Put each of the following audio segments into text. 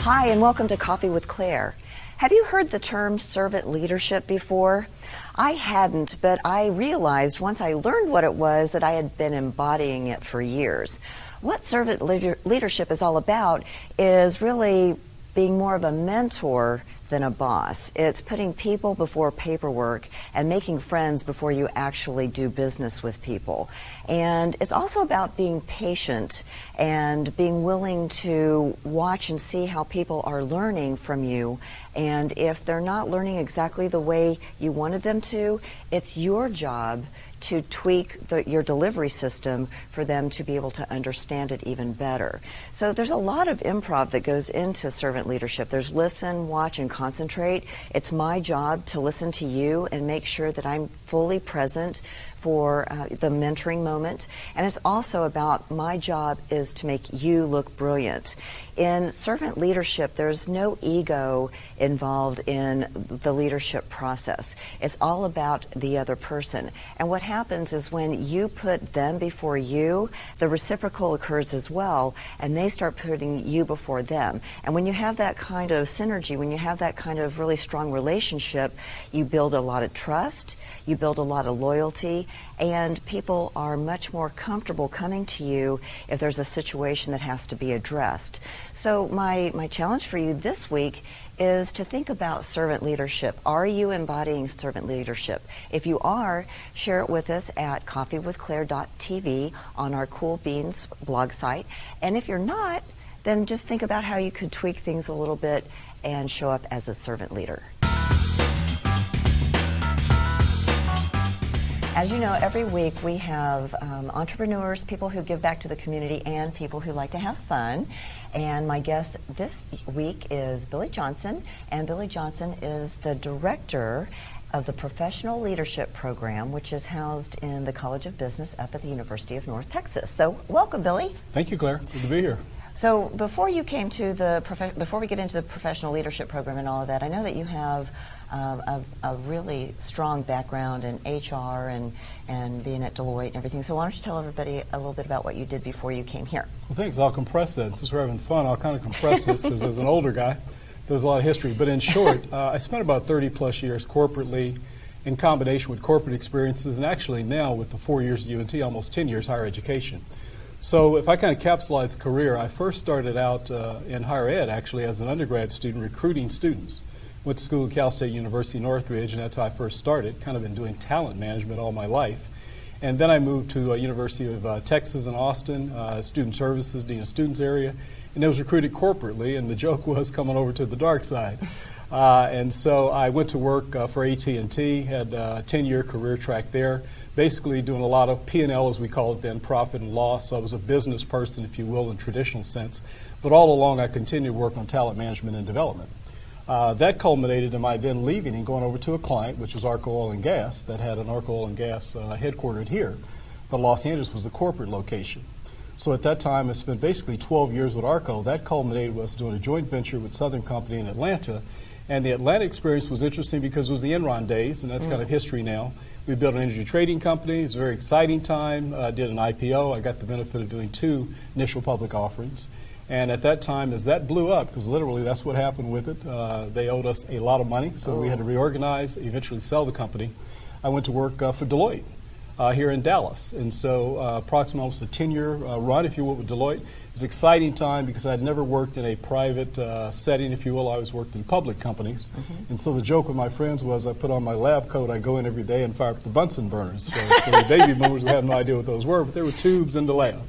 Hi, and welcome to Coffee with Claire. Have you heard the term servant leadership before? I hadn't, but I realized once I learned what it was that I had been embodying it for years. What servant leadership is all about is really being more of a mentor than a boss. It's putting people before paperwork and making friends before you actually do business with people. And it's also about being patient and being willing to watch and see how people are learning from you. And if they're not learning exactly the way you wanted them to, it's your job to tweak your delivery system for them to be able to understand it even better. So there's a lot of improv that goes into servant leadership. There's listen, watch, and concentrate. It's my job to listen to you and make sure that I'm fully present for the mentoring moment. And it's also about my job is to make you look brilliant. In servant leadership, there's no ego involved in the leadership process. It's all about the other person. And what happens is when you put them before you, the reciprocal occurs as well, and they start putting you before them. And when you have that kind of synergy, when you have that kind of really strong relationship, you build a lot of trust, you build a lot of loyalty, and people are much more comfortable coming to you if there's a situation that has to be addressed. So my challenge for you this week is to think about servant leadership. Are you embodying servant leadership? If you are, share it with us at coffeewithclaire.tv on our Cool Beans blog site. And if you're not, then just think about how you could tweak things a little bit and show up as a servant leader. As you know, every week we have entrepreneurs, people who give back to the community, and people who like to have fun. And my guest this week is Billy Johnson, and Billy Johnson is the director of the Professional Leadership Program, which is housed in the College of Business up at the University of North Texas. So welcome, Billy. Thank you, Claire. Good to be here. So before you came to before we get into the Professional Leadership Program and all of that, I know that you have a really strong background in HR and being at Deloitte and everything. So why don't you tell everybody a little bit about what you did before you came here? Well, thanks. I'll compress that. Since we're having fun, I'll kind of compress this because as an older guy, there's a lot of history. But in short, I spent about 30 plus years corporately in combination with corporate experiences, and actually now with the 4 years at UNT, almost 10 years higher education. So if I kind of capsulize the career, I first started out in higher ed actually as an undergrad student recruiting students. Went to school at Cal State University Northridge, and that's how I first started. Kind of been doing talent management all my life. And then I moved to University of Texas in Austin, student services, dean of students area, and I was recruited corporately, and the joke was coming over to the dark side. And so I went to work for AT&T, had a 10-year career track there, basically doing a lot of P&L, as we call it then, profit and loss. So I was a business person, if you will, in traditional sense. But all along I continued to work on talent management and development. That culminated in my then leaving and going over to a client, which was Arco Oil and Gas, that had an Arco Oil and Gas headquartered here. But Los Angeles was the corporate location. So at that time, I spent basically 12 years with Arco. That culminated with us doing a joint venture with Southern Company in Atlanta. And the Atlanta experience was interesting because it was the Enron days, and that's kind of history now. We built an energy trading company. It was a very exciting time. Did an IPO. I got the benefit of doing 2 initial public offerings. And at that time, as that blew up, because literally that's what happened with it, they owed us a lot of money, so we had to reorganize, eventually sell the company. I went to work for Deloitte here in Dallas. And so approximately almost a 10-year run, if you will, with Deloitte. It was an exciting time because I'd never worked in a private setting, if you will. I always worked in public companies. And so the joke with my friends was I put on my lab coat, I go in every day and fire up the Bunsen burners. So for the baby boomers, we have no idea what those were, but there were tubes in the lab.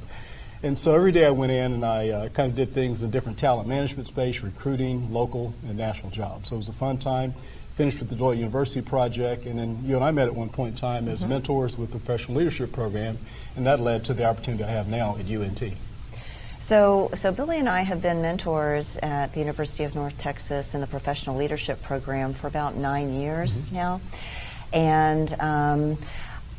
And so every day I went in and I kind of did things in different talent management space, recruiting, local, and national jobs. So it was a fun time. Finished with the Deloitte University project, and then you and I met at one point in time as mentors with the Professional Leadership Program, and that led to the opportunity I have now at UNT. So Billy and I have been mentors at the University of North Texas in the Professional Leadership Program for about 9 years now. And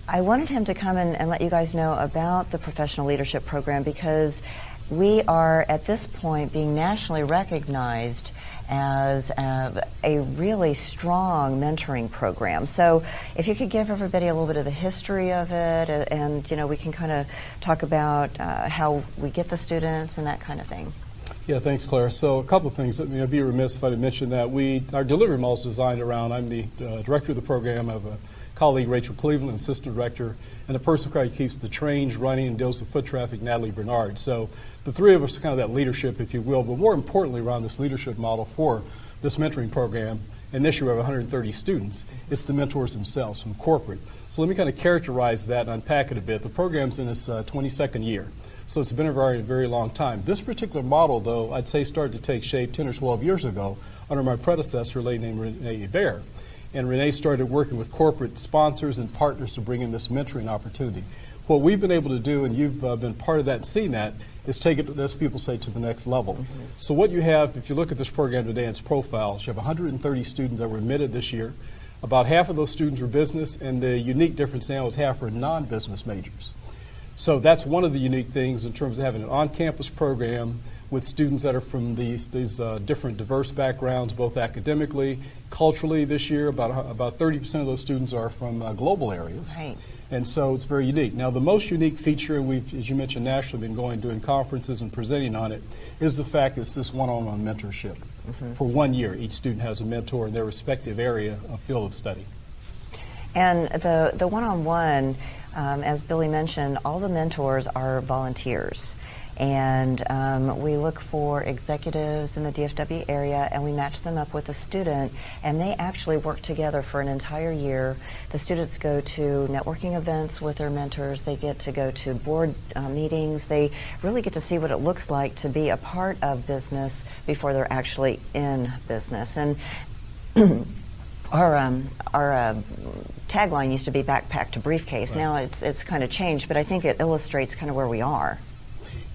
I wanted him to come and let you guys know about the Professional Leadership Program because we are at this point being nationally recognized as a really strong mentoring program. So if you could give everybody a little bit of the history of it, and we can kind of talk about how we get the students and that kind of thing. Yeah, thanks, Claire. So a couple of things. I'd be remiss if I didn't mention that our delivery model is designed around, I'm the director of the program. I have a colleague, Rachel Cleveland, assistant director, and the person who keeps the trains running and deals with foot traffic, Natalie Bernard. So the three of us are kind of that leadership, if you will, but more importantly around this leadership model for this mentoring program. And this year we have 130 students. It's the mentors themselves from corporate. So let me kind of characterize that and unpack it a bit. The program's in its 22nd year. So it's been a very, very long time. This particular model, though, I'd say started to take shape 10 or 12 years ago under my predecessor, a lady named Renee Bear. And Renee started working with corporate sponsors and partners to bring in this mentoring opportunity. What we've been able to do, and you've been part of that and seen that, is take it, as people say, to the next level. Mm-hmm. So what you have, if you look at this program today, its profiles, you have 130 students that were admitted this year. About half of those students were business, and the unique difference now is half are non-business majors. So that's one of the unique things in terms of having an on-campus program with students that are from these different diverse backgrounds, both academically, culturally. This year, about 30% of those students are from global areas. Right. And so it's very unique. Now, the most unique feature, and we've, as you mentioned, nationally been doing conferences and presenting on it, is the fact it's this one-on-one mentorship. Mm-hmm. For 1 year, each student has a mentor in their respective area of field of study. And the one-on-one, as Billy mentioned, all the mentors are volunteers. And we look for executives in the DFW area, and we match them up with a student, and they actually work together for an entire year. The students go to networking events with their mentors. They get to go to board meetings. They really get to see what it looks like to be a part of business before they're actually in business. And our tagline used to be backpack to briefcase. Right. Now it's kind of changed, but I think it illustrates kind of where we are.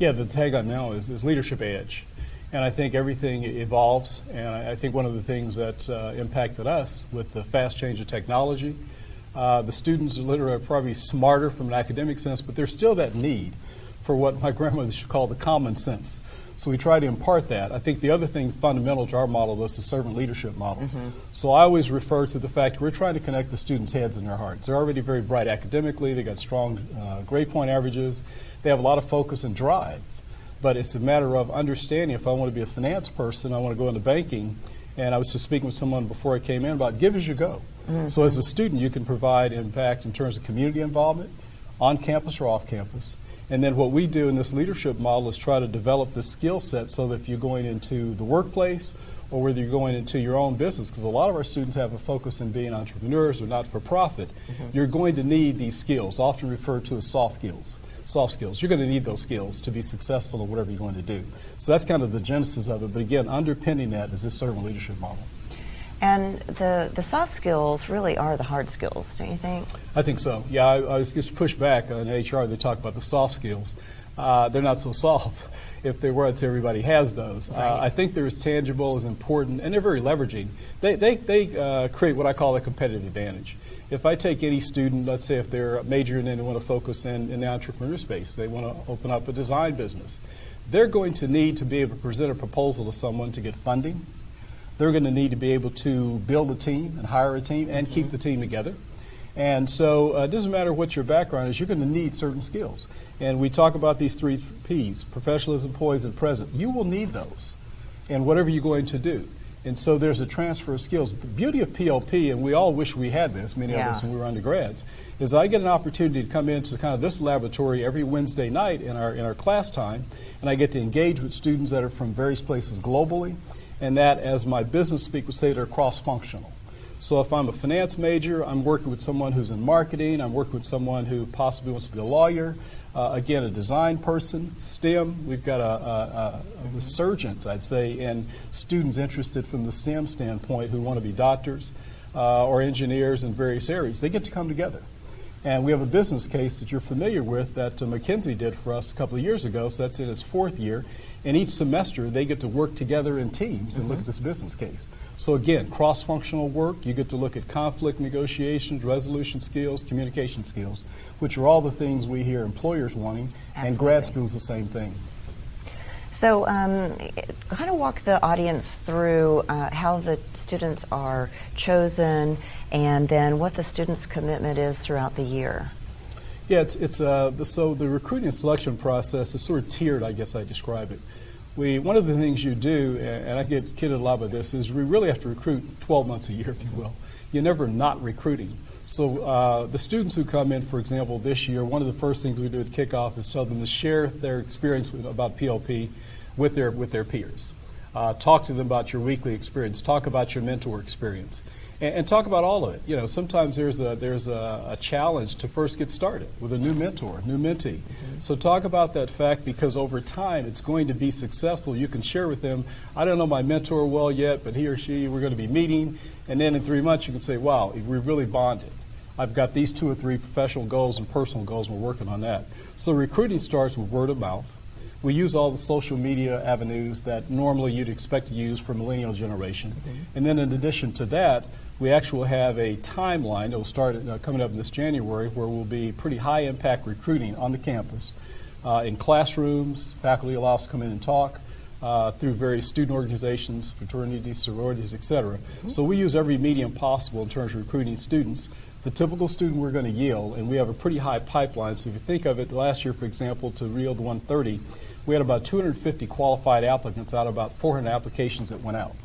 Yeah, the tagline now is Leadership Edge. And I think everything evolves, and I think one of the things that impacted us with the fast change of technology, the students are literally probably smarter from an academic sense, but there's still that need for what my grandmother used to call the common sense. So we try to impart that. I think the other thing fundamental to our model is the servant leadership model. Mm-hmm. So I always refer to the fact we're trying to connect the students' heads and their hearts. They're already very bright academically. They got strong grade point averages. They have a lot of focus and drive. But it's a matter of understanding if I want to be a finance person, I want to go into banking. And I was just speaking with someone before I came in about give as you go. Mm-hmm. So as a student, you can provide impact in terms of community involvement, on campus or off campus. And then what we do in this leadership model is try to develop the skill set so that if you're going into the workplace or whether you're going into your own business, because a lot of our students have a focus in being entrepreneurs or not-for-profit, mm-hmm. you're going to need these skills, often referred to as soft skills. Soft skills. You're going to need those skills to be successful in whatever you're going to do. So that's kind of the genesis of it. But again, underpinning that is this servant leadership model. And the soft skills really are the hard skills, don't you think? I think so. Yeah, I was just pushed back on HR. They talk about the soft skills. They're not so soft. If they were, I'd say everybody has those. Right. I think they're as tangible, as important, and they're very leveraging. They create what I call a competitive advantage. If I take any student, let's say if they're majoring and they want to focus in the entrepreneur space, they want to open up a design business, they're going to need to be able to present a proposal to someone to get funding. They're going to need to be able to build a team and hire a team and keep the team together. And so it doesn't matter what your background is, you're going to need certain skills. And we talk about these 3 Ps, professionalism, poise, and present. You will need those in whatever you're going to do. And so there's a transfer of skills. The beauty of PLP, and we all wish we had this, many of us when we were undergrads, is I get an opportunity to come into kind of this laboratory every Wednesday night in our class time, and I get to engage with students that are from various places globally, and that, as my business speak would say, they're cross-functional. So if I'm a finance major, I'm working with someone who's in marketing, I'm working with someone who possibly wants to be a lawyer, again, a design person, STEM. We've got a resurgence, I'd say, in students interested from the STEM standpoint who want to be doctors or engineers in various areas. They get to come together. And we have a business case that you're familiar with that McKinsey did for us a couple of years ago, so that's in its 4th year. And each semester, they get to work together in teams and look at this business case. So again, cross-functional work, you get to look at conflict negotiations, resolution skills, communication skills, which are all the things we hear employers wanting, Absolutely. And grad school is the same thing. So kind of walk the audience through how the students are chosen and then what the students' commitment is throughout the year. Yeah, so the recruiting and selection process is sort of tiered, I guess I describe it. One of the things you do, and I get kidded a lot by this, is we really have to recruit 12 months a year, if you will. You're never not recruiting. So the students who come in, for example, this year, one of the first things we do at kickoff is tell them to share their experience about PLP with their peers. Talk to them about your weekly experience. Talk about your mentor experience. And talk about all of it. You know, sometimes there's a challenge to first get started with a new mentor, new mentee. Mm-hmm. So talk about that fact, because over time it's going to be successful. You can share with them, I don't know my mentor well yet, but he or she, we're going to be meeting. And then in 3 months you can say, wow, we've really bonded. I've got these 2 or 3 professional goals and personal goals, and we're working on that. So recruiting starts with word of mouth. We use all the social media avenues that normally you'd expect to use for millennial generation. Mm-hmm. And then in addition to that, we actually have a timeline that will start coming up this January, where we'll be pretty high impact recruiting on the campus, in classrooms. Faculty allow us to come in and talk, through various student organizations, fraternities, sororities, et cetera. Mm-hmm. So we use every medium possible in terms of recruiting students. The typical student we're going to yield, and we have a pretty high pipeline. So if you think of it, last year, for example, to yield 130, we had about 250 qualified applicants out of about 400 applications that went out.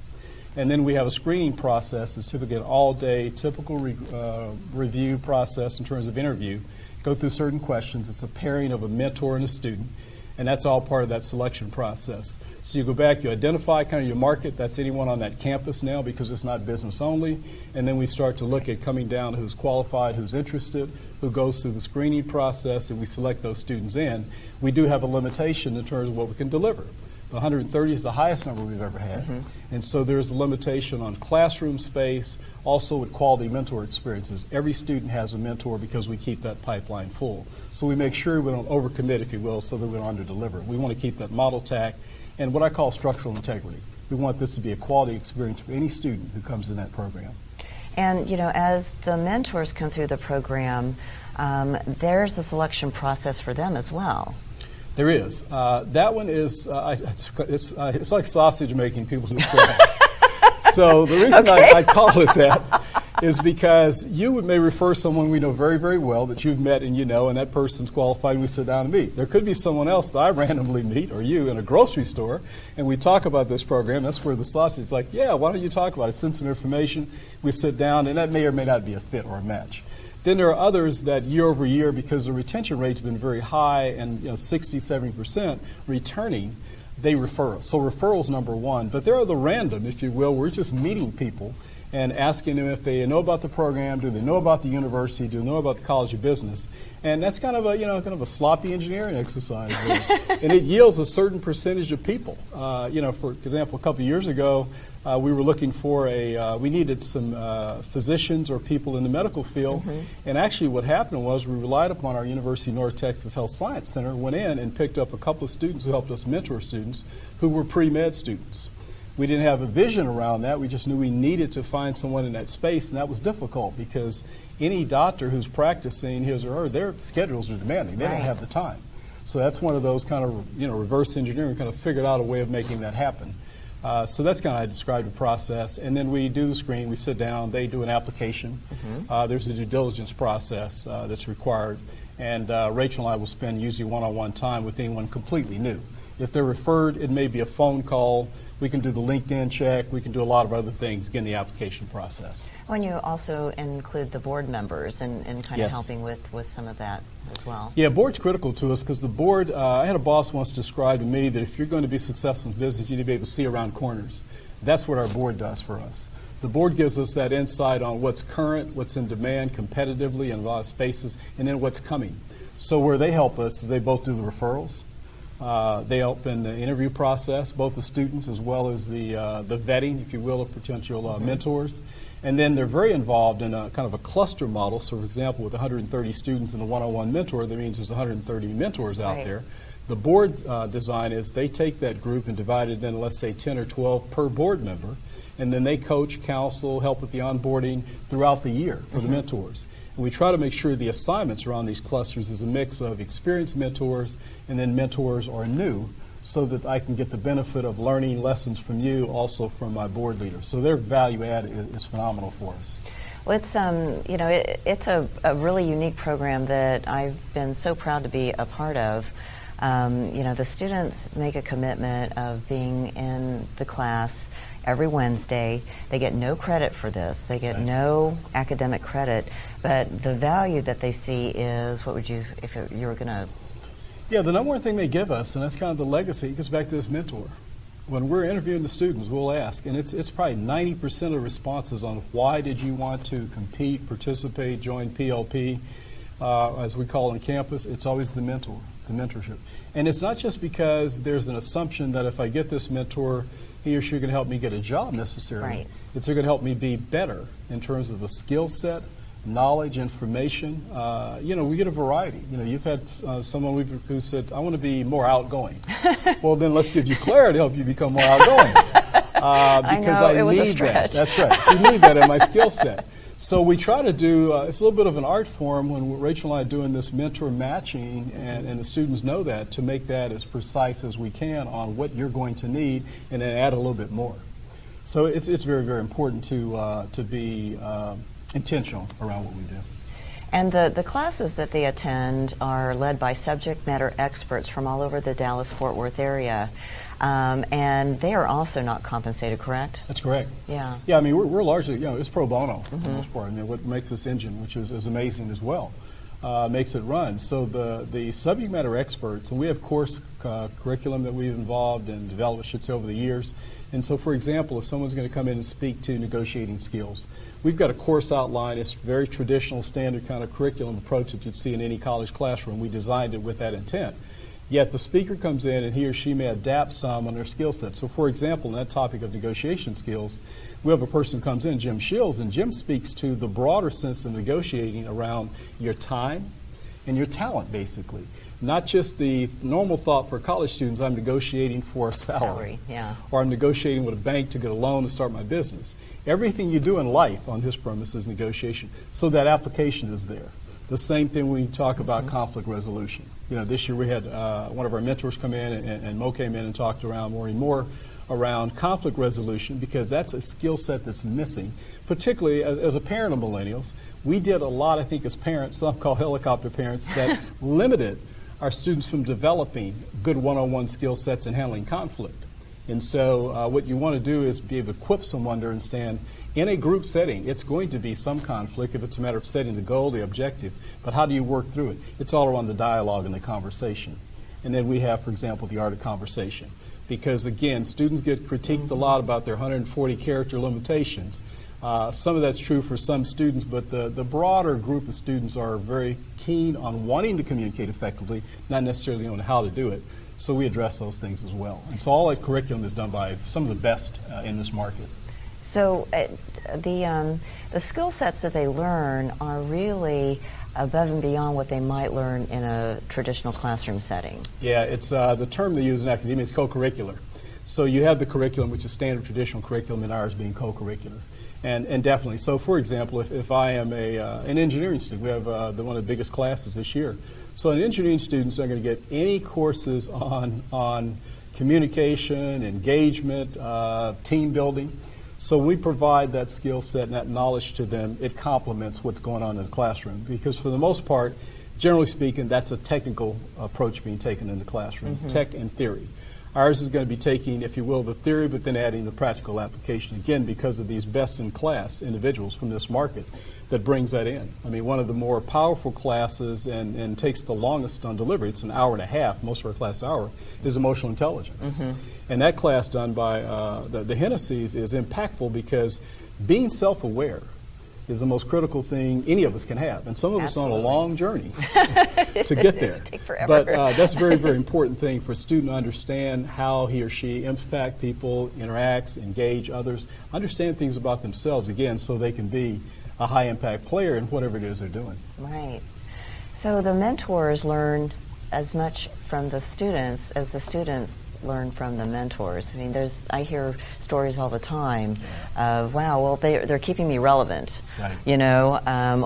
And then we have a screening process. It's typically an all-day, typical review process in terms of interview. Go through certain questions. It's a pairing of a mentor and a student, and that's all part of that selection process. So you go back, you identify kind of your market. That's anyone on that campus now, because it's not business only. And then we start to look at coming down to who's qualified, who's interested, who goes through the screening process, and we select those students in. We do have a limitation in terms of what we can deliver. 130 is the highest number we've ever had. Mm-hmm. And so there's a limitation on classroom space, also with quality mentor experiences. Every student has a mentor because we keep that pipeline full. So we make sure we don't overcommit, if you will, so that we don't underdeliver. We want to keep that model tack and what I call structural integrity. We want this to be a quality experience for any student who comes in that program. And, you know, as the mentors come through the program, there's a selection process for them as well. There is. That one is, it's like sausage making people to describe. So the reason I call it that is because you may refer someone we know very, very well that you've met and you know, and that person's qualified, and we sit down and meet. There could be someone else that I randomly meet, or you, in a grocery store, and we talk about this program. That's where the sausage is like, yeah, why don't you talk about it? Send some information. We sit down, and that may or may not be a fit or a match. Then there are others that year over year, because the retention rate's been very high and 60, 70% returning, they refer us. So referral's number one. But there are the random, if you will. We're just meeting people and asking them if they know about the program, do they know about the university, do they know about the College of Business. And that's kind of a sloppy engineering exercise there. And it yields a certain percentage of people. For example, a couple of years ago, we were looking for we needed some physicians or people in the medical field. Mm-hmm. And actually what happened was we relied upon our University of North Texas Health Science Center, went in and picked up a couple of students who helped us mentor students who were pre-med students. We didn't have a vision around that. We just knew we needed to find someone in that space, and that was difficult because any doctor who's practicing his or her, their schedules are demanding. They don't have the time. So that's one of those kind of, reverse engineering, kind of figured out a way of making that happen. So that's kind of how I described the process. And then we do the screen, we sit down, they do an application. Mm-hmm. There's a due diligence process that's required. And Rachel and I will spend usually one-on-one time with anyone completely new. If they're referred, it may be a phone call. We can do the LinkedIn check. We can do a lot of other things, again, the application process. When you also include the board members and kind Yes. of helping with some of that as well. Yeah, board's critical to us because the board, I had a boss once describe to me that if you're going to be successful in business, you need to be able to see around corners. That's what our board does for us. The board gives us that insight on what's current, what's in demand competitively in a lot of spaces, and then what's coming. So where they help us is they both do the referrals. They help in the interview process, both the students as well as the vetting, if you will, of potential mentors. And then they're very involved in a kind of a cluster model. So, for example, with 130 students and a one-on-one mentor, that means there's 130 mentors out Right. there. The board design is they take that group and divide it into, let's say, 10 or 12 per board member, and then they coach, counsel, help with the onboarding throughout the year for the mentors. And we try to make sure the assignments around these clusters is a mix of experienced mentors and then mentors are new, so that I can get the benefit of learning lessons from you, also from my board leader. So their value add is phenomenal for us. Well, it's it's a really unique program that I've been so proud to be a part of. The students make a commitment of being in the class every Wednesday. They get no credit for this. They get no academic credit, but the value that they see is, what would you, if you were going to... Yeah, the number one thing they give us, and that's kind of the legacy, it goes back to this mentor. When we're interviewing the students, we'll ask, and it's probably 90% of responses on why did you want to compete, participate, join PLP, as we call it on campus. It's always the mentor, the mentorship. And it's not just because there's an assumption that if I get this mentor, he or she can help me get a job necessarily. Right. It's going to help me be better in terms of the skill set, knowledge, information. We get a variety. You've had someone who said, I want to be more outgoing. Well, then let's give you Claire to help you become more outgoing. Because I need that. That's right. You need that in my skill set. So we try to do, it's a little bit of an art form when Rachel and I are doing this mentor matching, and the students know that, to make that as precise as we can on what you're going to need, and then add a little bit more. So it's very, very important to be intentional around what we do. And the classes that they attend are led by subject matter experts from all over the Dallas-Fort Worth area. And they are also not compensated, correct? That's correct. Yeah. Yeah, I mean, we're largely, it's pro bono for the most part. I mean, what makes this engine, which is amazing as well, makes it run. So the subject matter experts, and we have course curriculum that we've involved and developed, I should say, over the years. And so, for example, if someone's going to come in and speak to negotiating skills, we've got a course outline. It's very traditional, standard kind of curriculum approach that you'd see in any college classroom. We designed it with that intent. Yet the speaker comes in and he or she may adapt some on their skill set. So, for example, in that topic of negotiation skills, we have a person who comes in, Jim Shields, and Jim speaks to the broader sense of negotiating around your time and your talent, basically. Not just the normal thought for college students, I'm negotiating for a salary. Yeah. Or I'm negotiating with a bank to get a loan to start my business. Everything you do in life on his premise is negotiation. So that application is there. The same thing when you talk about conflict resolution. This year we had one of our mentors come in, and Mo came in and talked around more around conflict resolution, because that's a skill set that's missing, particularly as a parent of millennials. We did a lot, I think, as parents, some call helicopter parents, that limited our students from developing good one-on-one skill sets and handling conflict. And so what you want to do is be able to equip someone to understand, in a group setting, it's going to be some conflict if it's a matter of setting the goal, the objective, but how do you work through it? It's all around the dialogue and the conversation. And then we have, for example, the art of conversation. Because, again, students get critiqued a lot about their 140 character limitations. Some of that's true for some students, but the broader group of students are very keen on wanting to communicate effectively, not necessarily on how to do it. So we address those things as well. And so all that curriculum is done by some of the best in this market. So the skill sets that they learn are really above and beyond what they might learn in a traditional classroom setting. Yeah, it's the term they use in academia is co-curricular. So you have the curriculum, which is standard traditional curriculum, and ours being co-curricular. And definitely. So, for example, if I am an engineering student, we have one of the biggest classes this year. So an engineering student's not going to get any courses on communication, engagement, team building. So we provide that skill set and that knowledge to them. It complements what's going on in the classroom, because for the most part, generally speaking, that's a technical approach being taken in the classroom, tech and theory. Ours is going to be taking, if you will, the theory, but then adding the practical application, again, because of these best-in-class individuals from this market that brings that in. I mean, one of the more powerful classes and takes the longest on delivery, it's an hour and a half, most of our class hour, is emotional intelligence. And that class done by the Hennessy's is impactful, because being self-aware is the most critical thing any of us can have. And some of us are on a long journey to get there. Take forever. But that's a very, very important thing for a student to understand how he or she impact people, interacts, engage others, understand things about themselves, again, so they can be a high-impact player in whatever it is they're doing. Right. So the mentors learn as much from the students as the students learn from the mentors. I mean, I hear stories all the time of, wow, well, they're keeping me relevant, right.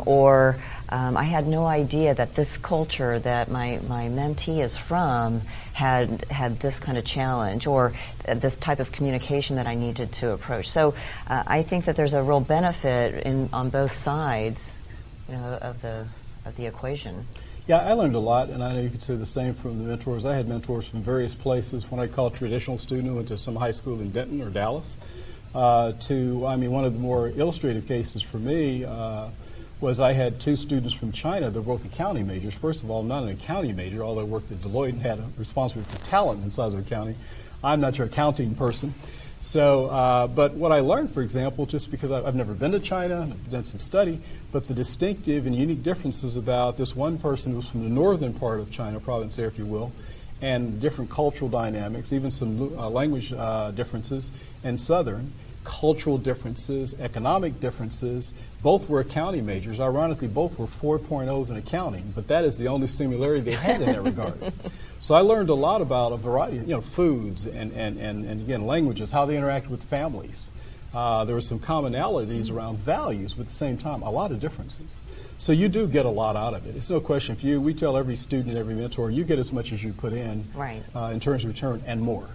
Or I had no idea that this culture that my mentee is from had this kind of challenge, or this type of communication that I needed to approach. So I think that there's a real benefit on both sides, of the equation. Yeah, I learned a lot, and I know you could say the same from the mentors. I had mentors from various places. When I call a traditional student, went to some high school in Denton or Dallas, one of the more illustrative cases for me was I had two students from China. They're both accounting majors. First of all, I'm not an accounting major, although I worked at Deloitte and had a responsibility for talent inside of accounting. I'm not your accounting person. So, but what I learned, for example, just because I've never been to China, I've done some study, but the distinctive and unique differences about this one person who was from the northern part of China, province there, if you will, and different cultural dynamics, even some language differences, and southern, cultural differences, economic differences. Both were accounting majors. Ironically, both were 4.0s in accounting, but that is the only similarity they had in that regards. So I learned a lot about a variety of foods and again, languages, how they interact with families. There were some commonalities around values, but at the same time, a lot of differences. So you do get a lot out of it. It's no question. We tell every student and every mentor, you get as much as you put in, right, in terms of return and more.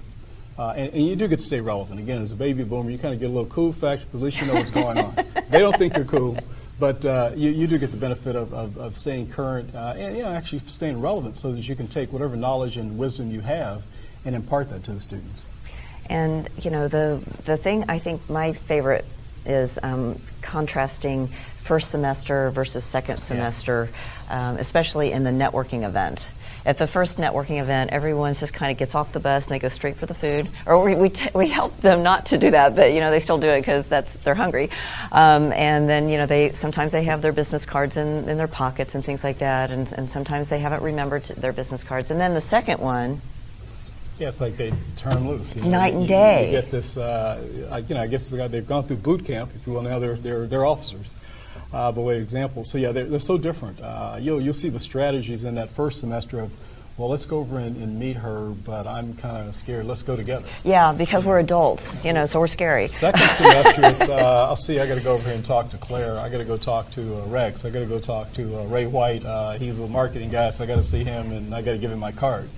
And you do get to stay relevant. Again, as a baby boomer, you kind of get a little cool factor, but at least you know what's going on. They don't think you're cool, but you do get the benefit of staying current and actually staying relevant so that you can take whatever knowledge and wisdom you have and impart that to the students. And the thing I think my favorite is contrasting first semester versus second semester, especially in the networking event. At the first networking event, everyone just kind of gets off the bus and they go straight for the food. Or we help them not to do that, but they still do it because they're hungry. And then sometimes they have their business cards in their pockets and things like that, and sometimes they haven't remembered their business cards. And then the second one. Yeah, it's like they turn loose. It's night and day. You get this. I guess they've gone through boot camp, if you will. Now they're officers. By way of example. So yeah, they're so different. You'll see the strategies in that first semester of, well, let's go over and meet her, but I'm kind of scared. Let's go together. Yeah, because we're adults, so we're scary. Second semester, it's I got to go over here and talk to Claire. I got to go talk to Rex. I got to go talk to Ray White. He's a marketing guy, so I got to see him and I got to give him my card.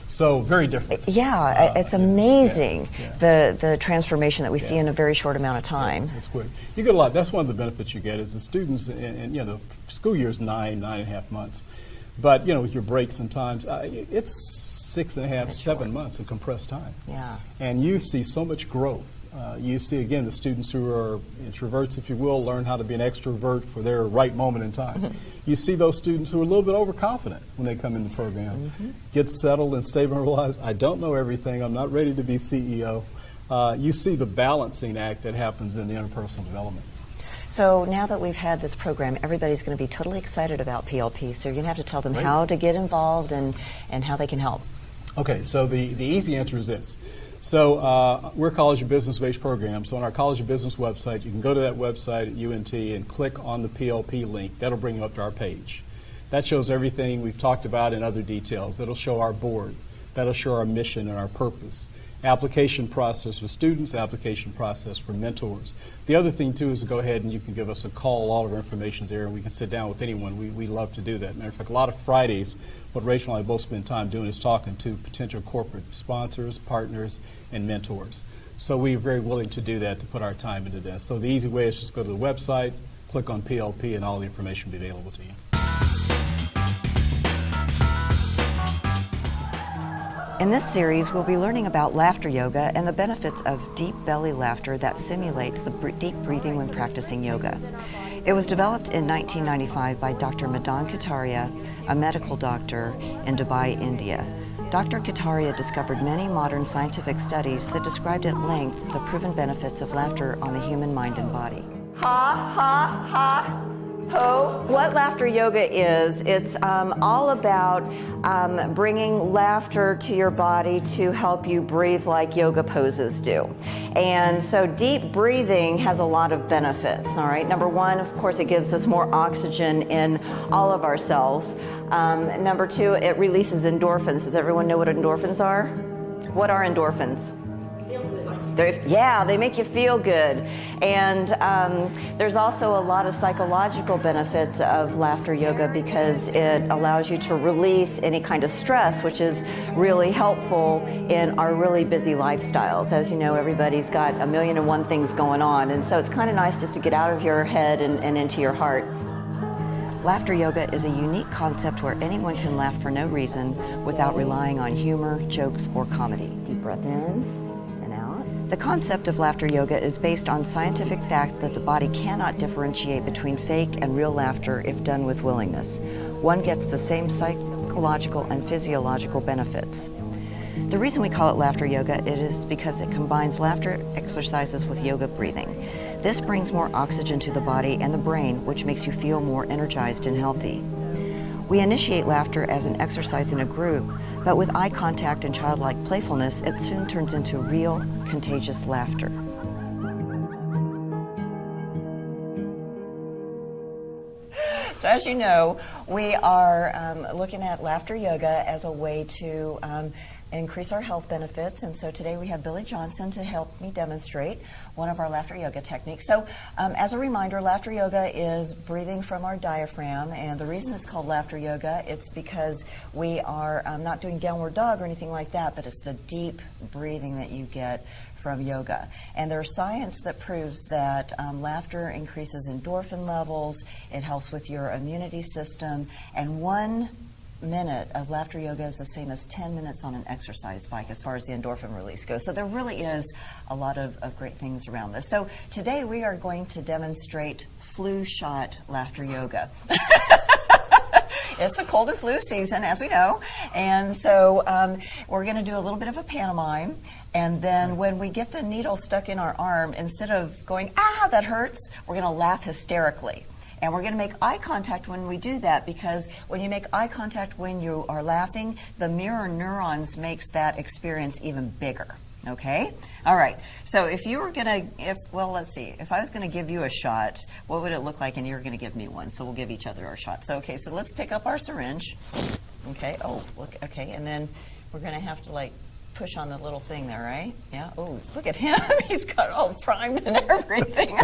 So very different. Yeah, it's amazing the transformation that we see in a very short amount of time. Yeah, it's quick. You get a lot. That's one of the benefits you get is the students, and the school year is 9.5 months. But with your breaks and times, it's 6.5, 7 months of compressed time. Yeah. And you see so much growth. You see, again, the students who are introverts, if you will, learn how to be an extrovert for their right moment in time. You see those students who are a little bit overconfident when they come in the program, get settled and stable and realize, I don't know everything, I'm not ready to be CEO. You see the balancing act that happens in the interpersonal development. So now that we've had this program, everybody's going to be totally excited about PLP, so you're going to have to tell them how to get involved and how they can help. Okay, so the easy answer is this. So we're a College of Business-based program, so on our College of Business website, you can go to that website at UNT and click on the PLP link. That'll bring you up to our page. That shows everything we've talked about in other details. That'll show our board. That'll show our mission and our purpose. Application process for students, application process for mentors. The other thing, too, is to go ahead and you can give us a call. All of our information's there, and we can sit down with anyone. We love to do that. Matter of fact, a lot of Fridays, what Rachel and I both spend time doing is talking to potential corporate sponsors, partners, and mentors. So we're very willing to do that, to put our time into this. So the easy way is just go to the website, click on PLP, and all the information will be available to you. In this series, we'll be learning about laughter yoga and the benefits of deep belly laughter that simulates the deep breathing when practicing yoga. It was developed in 1995 by Dr. Madan Kataria, a medical doctor in Dubai, India. Dr. Kataria discovered many modern scientific studies that described at length the proven benefits of laughter on the human mind and body. Ha, ha, ha. Ho. What laughter yoga is, it's all about bringing laughter to your body to help you breathe like yoga poses do. And so deep breathing has a lot of benefits, all right? Number one, of course, it gives us more oxygen in all of our cells. Number two, it releases endorphins. Does everyone know what endorphins are? What are endorphins? They make you feel good. And there's also a lot of psychological benefits of laughter yoga because it allows you to release any kind of stress, which is really helpful in our really busy lifestyles. As you know, everybody's got 1,000,001 things going on, and so it's kind of nice just to get out of your head and into your heart. Laughter yoga is a unique concept where anyone can laugh for no reason without relying on humor, jokes, or comedy. Deep breath in and out. The concept of laughter yoga is based on scientific fact that the body cannot differentiate between fake and real laughter if done with willingness. One gets the same psychological and physiological benefits. The reason we call it laughter yoga is because it combines laughter exercises with yoga breathing. This brings more oxygen to the body and the brain, which makes you feel more energized and healthy. We initiate laughter as an exercise in a group, but with eye contact and childlike playfulness, it soon turns into real, contagious laughter. So as you know, we are looking at laughter yoga as a way to increase our health benefits. And so today we have Billy Johnson to help me demonstrate one of our laughter yoga techniques. So as a reminder, laughter yoga is breathing from our diaphragm. And the reason it's called laughter yoga, it's because we are not doing downward dog or anything like that, but it's the deep breathing that you get from yoga. And there's science that proves that laughter increases endorphin levels, it helps with your immunity system, and 1 minute of laughter yoga is the same as 10 minutes on an exercise bike as far as the endorphin release goes. So there really is a lot of great things around this. So today we are going to demonstrate flu shot laughter yoga. It's a cold and flu season, as we know, and so we're going to do a little bit of a pantomime, and then when we get the needle stuck in our arm, instead of going, ah, that hurts, we're going to laugh hysterically. And we're going to make eye contact when we do that, because when you make eye contact when you are laughing, the mirror neurons makes that experience even bigger. Okay? All right. So if you were going to, let's see. If I was going to give you a shot, what would it look like? And you're going to give me one. So we'll give each other our shot. So, okay, so let's pick up our syringe. Okay. Oh, look. Okay. And then we're going to have to, like, push on the little thing there, right? Yeah. Oh, look at him. He's got all primed and everything.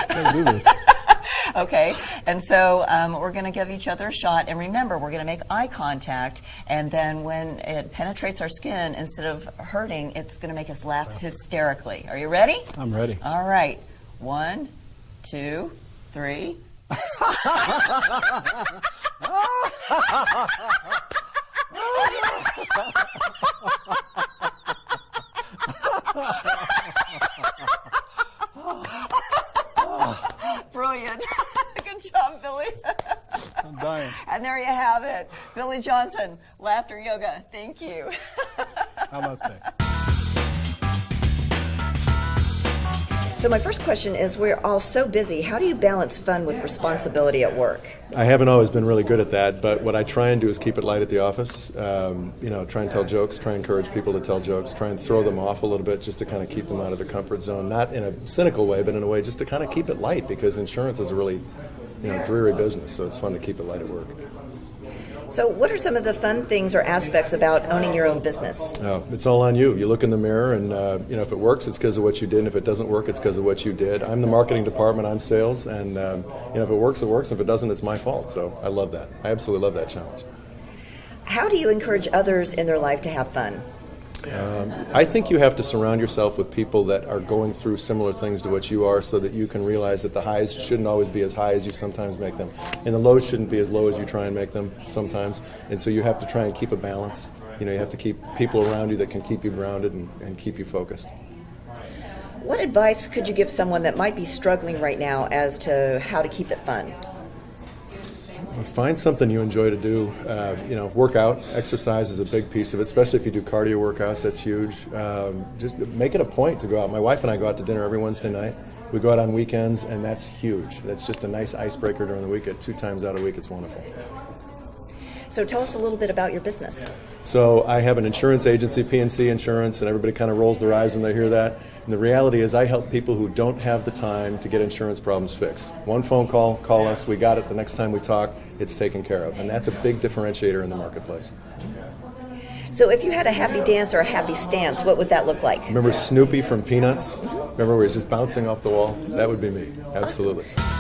Can't do this. Okay, and so we're going to give each other a shot, and remember, we're going to make eye contact, and then when it penetrates our skin, instead of hurting, it's going to make us laugh hysterically. Are you ready? I'm ready. All right. 1, 2, 3. Brilliant. Good job, Billy. I'm dying. And there you have it. Billy Johnson, laughter yoga. Thank you. Namaste. So my first question is, we're all so busy. How do you balance fun with responsibility at work? I haven't always been really good at that, but what I try and do is keep it light at the office. Try and tell jokes, try and encourage people to tell jokes, try and throw them off a little bit just to kind of keep them out of their comfort zone. Not in a cynical way, but in a way just to kind of keep it light, because insurance is a really dreary business, so it's fun to keep it light at work. So what are some of the fun things or aspects about owning your own business? Oh, it's all on you. You look in the mirror and, if it works, it's because of what you did. And if it doesn't work, it's because of what you did. I'm the marketing department. I'm sales. And, if it works, it works. If it doesn't, it's my fault. So I love that. I absolutely love that challenge. How do you encourage others in their life to have fun? I think you have to surround yourself with people that are going through similar things to what you are, so that you can realize that the highs shouldn't always be as high as you sometimes make them, and the lows shouldn't be as low as you try and make them sometimes. And so you have to try and keep a balance. You have to keep people around you that can keep you grounded and keep you focused. What advice could you give someone that might be struggling right now as to how to keep it fun? Find something you enjoy to do. Work out. Exercise is a big piece of it, especially if you do cardio workouts. That's huge. Just make it a point to go out. My wife and I go out to dinner every Wednesday night. We go out on weekends, and that's huge. That's just a nice icebreaker during the week. 2 times out a week, it's wonderful. So tell us a little bit about your business. So I have an insurance agency, P&C Insurance, and everybody kind of rolls their eyes when they hear that. And the reality is I help people who don't have the time to get insurance problems fixed. One phone call, call us, we got it. The next time we talk, it's taken care of. And that's a big differentiator in the marketplace. So if you had a happy dance or a happy stance, what would that look like? Remember Snoopy from Peanuts? Remember where he's just bouncing off the wall? That would be me, absolutely. Awesome.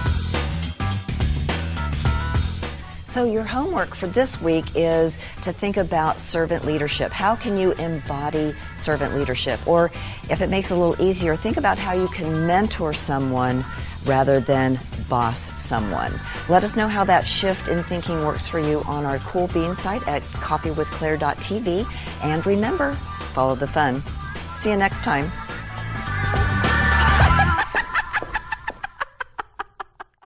So your homework for this week is to think about servant leadership. How can you embody servant leadership? Or if it makes it a little easier, think about how you can mentor someone rather than boss someone. Let us know how that shift in thinking works for you on our Cool Bean site at coffeewithclaire.tv. And remember, follow the fun. See you next time.